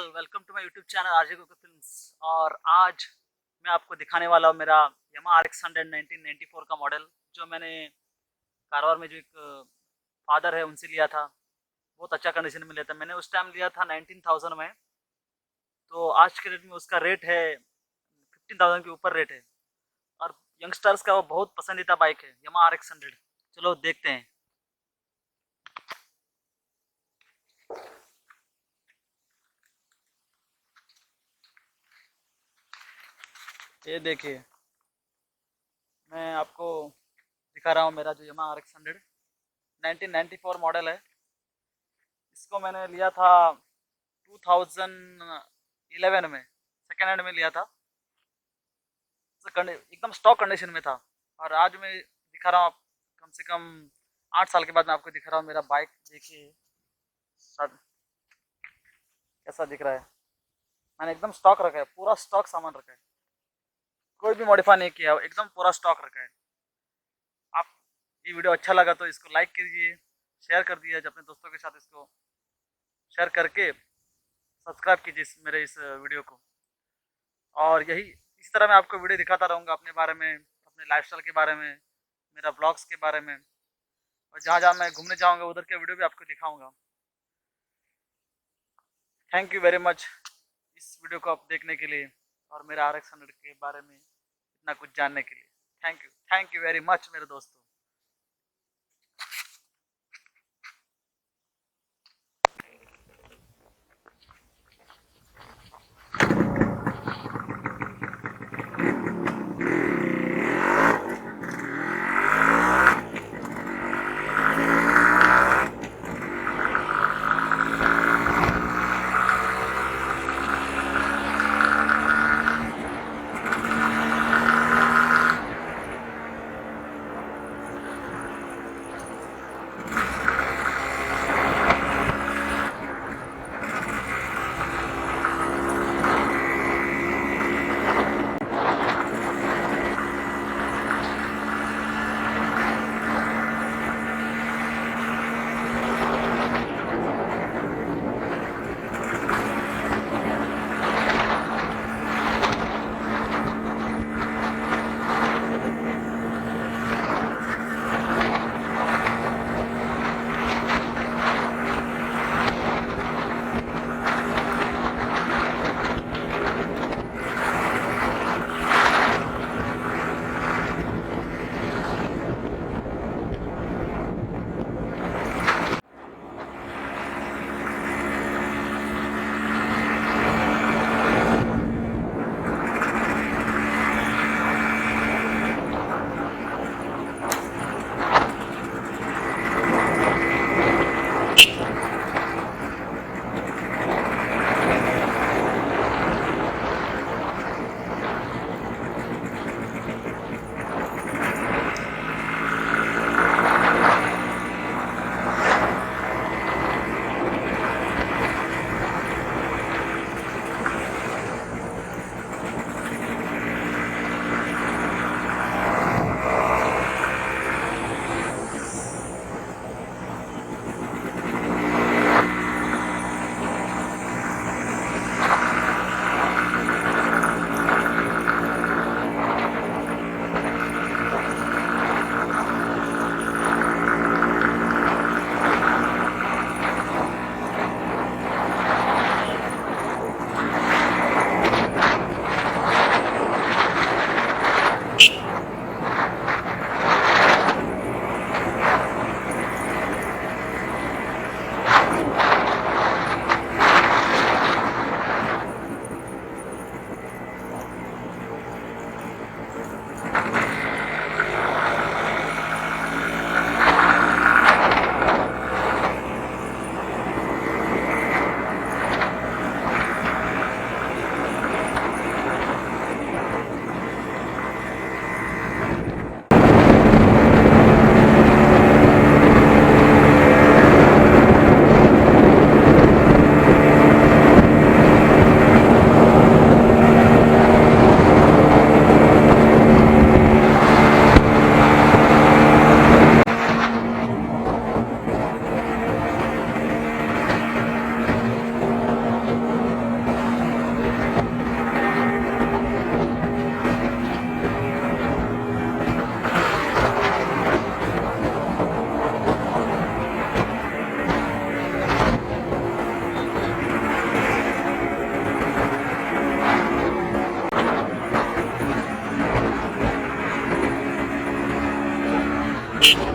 All, welcome to my YouTube channel RJ Gokul films. और आज मैं आपको दिखाने वाला हूँ मेरा यामाहा RX 100 1994 का मॉडल, जो मैंने कारवार में जो एक फादर है उनसे लिया था। बहुत अच्छा कंडीशन में लिया था मैंने, उस टाइम लिया था 19,000 में। तो आज के रेट में उसका रेट है 15,000 के ऊपर रेट है। और यंगस्टर्स का वो बहुत पसंदीदा बाइक है यामाहा RX 100। चलो देखते हैं। ये देखिए, मैं आपको दिखा रहा हूँ मेरा जो यामाहा RX 100 1994 मॉडल है। इसको मैंने लिया था 2011 में, सेकेंड हैंड में लिया था। एकदम स्टॉक कंडीशन में था। और आज मैं दिखा रहा हूँ कम से कम 8 साल के बाद मैं आपको दिखा रहा हूँ मेरा बाइक। देखिए कैसा दिख रहा है। मैंने एकदम स्टॉक रखा है, पूरा स्टॉक सामान रखा है, कोई भी मॉडिफाई नहीं किया, एकदम पूरा स्टॉक रखा है। आप ये वीडियो अच्छा लगा तो इसको लाइक कीजिए, शेयर कर दिए अपने दोस्तों के साथ, इसको शेयर करके सब्सक्राइब कीजिए मेरे इस वीडियो को। और यही इस तरह मैं आपको वीडियो दिखाता रहूँगा अपने बारे में, अपने लाइफस्टाइल के बारे में, मेरा ब्लॉग्स के बारे में। और जहाँ जहाँ मैं घूमने जाऊँगा उधर के वीडियो भी आपको दिखाऊँगा। थैंक यू वेरी मच इस वीडियो को आप देखने के लिए और मेरा RX 100 के बारे में इतना कुछ जानने के लिए। थैंक यू वेरी मच मेरे दोस्तों। है।